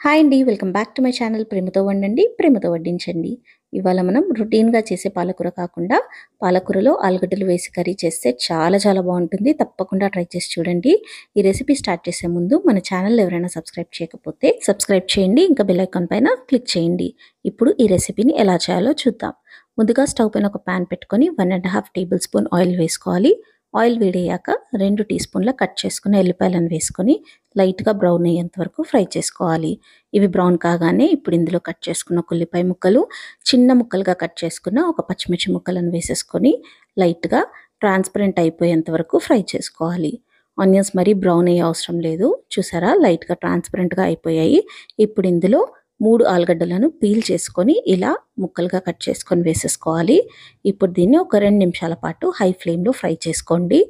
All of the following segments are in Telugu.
హాయ్ అండి. Welcome back to my channel. ప్రేమతో వండండి, ప్రేమతో వడ్డించండి. ఇవాళ మనం రొటీన్‌గా చేసే పాలకూర కాకుండా, పాలకూరలో ఆలుగడ్డలు వేసి కర్రీ చేస్తే చాలా చాలా బావుంటుంది. తప్పకుండా ట్రై చేసి చూడండి. ఈ రెసిపీ స్టార్ట్ చేసే ముందు మన ఛానల్ ఎవరైనా సబ్స్క్రైబ్ చేయకపోతే సబ్స్క్రైబ్ చేయండి. ఇంకా బెల్ ఐకాన్ పైన క్లిక్ చేయండి. ఇప్పుడు ఈ రెసిపీని ఎలా చేయాలో చూద్దాం. ముందుగా స్టవ్ పైన ఒక పాన్ పెట్టుకొని 1½ టేబుల్ స్పూన్ ఆయిల్ వేసుకోవాలి. ఆయిల్ వేడయ్యాక 2 టీ స్పూన్ల కట్ చేసుకున్న ఎల్లిపాయలను వేసుకొని లైట్‌గా బ్రౌన్ అయ్యేంత వరకు ఫ్రై చేసుకోవాలి. ఇవి బ్రౌన్ కాగానే ఇప్పుడు ఇందులో కట్ చేసుకున్న ఒక ఉల్లిపాయ ముక్కలు, చిన్న ముక్కలుగా కట్ చేసుకున్న ఒక పచ్చిమిర్చి ముక్కలను వేసేసుకొని లైట్‌గా ట్రాన్స్పరెంట్ అయిపోయేంత వరకు ఫ్రై చేసుకోవాలి. ఆనియన్స్ మరీ బ్రౌన్ అయ్యే అవసరం లేదు. చూసారా లైట్‌గా ట్రాన్స్పరెంట్‌గా అయిపోయాయి. ఇప్పుడు ఇందులో 3 ఆలుగడ్డలను పీల్ చేసుకొని ఇలా ముక్కలుగా కట్ చేసుకొని వేసేసుకోవాలి. ఇప్పుడు దీన్ని ఒక 2 నిమిషాల పాటు హై ఫ్లేమ్‌లో ఫ్రై చేసుకోండి.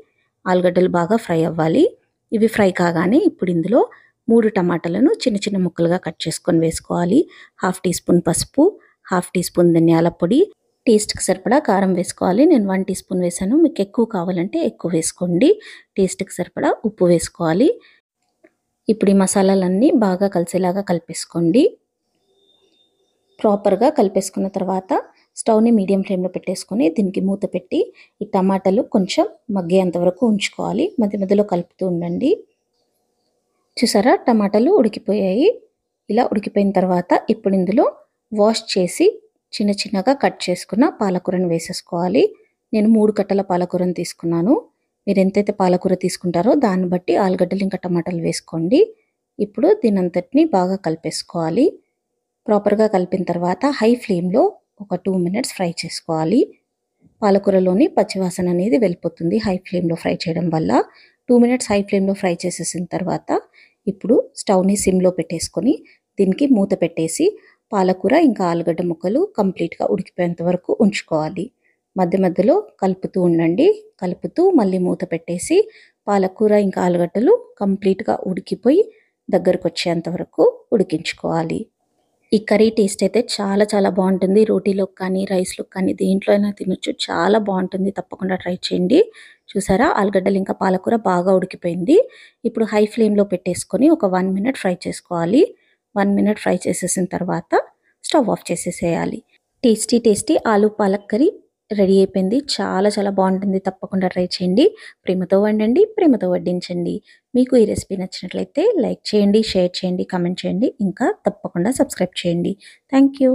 ఆలుగడ్డలు బాగా ఫ్రై అవ్వాలి. ఇవి ఫ్రై కాగానే ఇప్పుడు ఇందులో 3 టమాటాలను చిన్న చిన్న ముక్కలుగా కట్ చేసుకొని వేసుకోవాలి. హాఫ్ టీ స్పూన్ పసుపు, హాఫ్ టీ స్పూన్ ధనియాల పొడి, టేస్ట్‌కి సరిపడా కారం వేసుకోవాలి. నేను 1 టీ స్పూన్ వేసాను. మీకు ఎక్కువ కావాలంటే ఎక్కువ వేసుకోండి. టేస్ట్‌కి సరిపడా ఉప్పు వేసుకోవాలి. ఇప్పుడు ఈ మసాలాలన్నీ బాగా కలిసేలాగా కలిపేసుకోండి. ప్రాపర్‌గా కలిపేసుకున్న తర్వాత స్టవ్‌ని మీడియం ఫ్లేమ్‌లో పెట్టేసుకొని దీనికి మూత పెట్టి ఈ టమాటాలు కొంచెం మగ్గేంత వరకు ఉంచుకోవాలి. మధ్య మధ్యలో కలుపుతూ ఉండండి. చూసారా టమాటాలు ఉడికిపోయాయి. ఇలా ఉడికిపోయిన తర్వాత ఇప్పుడు ఇందులో వాష్ చేసి చిన్న చిన్నగా కట్ చేసుకున్న పాలకూరను వేసేసుకోవాలి. నేను 3 కట్టల పాలకూరను తీసుకున్నాను. మీరు ఎంతైతే పాలకూర తీసుకుంటారో దాన్ని బట్టి ఆలుగడ్డలు ఇంకా టమాటాలు వేసుకోండి. ఇప్పుడు దీనంతటిని బాగా కలిపేసుకోవాలి. ప్రాపర్‌గా కలిపిన తర్వాత హై ఫ్లేమ్‌లో ఒక 2 మినిట్స్ ఫ్రై చేసుకోవాలి. పాలకూరలోని పచ్చివాసన అనేది వెళ్ళిపోతుంది హై ఫ్లేమ్‌లో ఫ్రై చేయడం వల్ల. 2 మినిట్స్ హై ఫ్లేమ్‌లో ఫ్రై చేసేసిన తర్వాత ఇప్పుడు స్టవ్‌ని సిమ్‌లో పెట్టేసుకొని దీనికి మూత పెట్టేసి పాలకూర ఇంకా ఆలుగడ్డ ముక్కలు కంప్లీట్‌గా ఉడికిపోయేంత వరకు ఉంచుకోవాలి. మధ్య మధ్యలో కలుపుతూ ఉండండి. కలుపుతూ మళ్ళీ మూత పెట్టేసి పాలకూర ఇంకా ఆలుగడ్డలు కంప్లీట్‌గా ఉడికిపోయి దగ్గరకొచ్చేంత వరకు ఉడికించుకోవాలి. ఈ కర్రీ టేస్ట్ అయితే చాలా చాలా బావుంటుంది. రోటీలోకి కానీ, రైస్‌లోకి కానీ దేంట్లో అయినా తినొచ్చు. చాలా బావుంటుంది. తప్పకుండా ట్రై చేయండి. చూసారా ఆలుగడ్డలు ఇంకా పాలకూర బాగా ఉడికిపోయింది. ఇప్పుడు హై ఫ్లేమ్‌లో పెట్టేసుకొని ఒక 1 మినిట్ ఫ్రై చేసుకోవాలి. 1 మినిట్ ఫ్రై చేసేసిన తర్వాత స్టవ్ ఆఫ్ చేసేసేయాలి. టేస్టీ టేస్టీ ఆలు పాలక్ కర్రీ రెడీ అయిపోయింది. చాలా చాలా బావుంటుంది. తప్పకుండా ట్రై చేయండి. ప్రేమతో వండండి, ప్రేమతో వడ్డించండి. మీకు ఈ రెసిపీ నచ్చినట్లయితే లైక్ చేయండి, షేర్ చేయండి, కామెంట్ చేయండి. ఇంకా తప్పకుండా సబ్స్క్రైబ్ చేయండి. Thank you.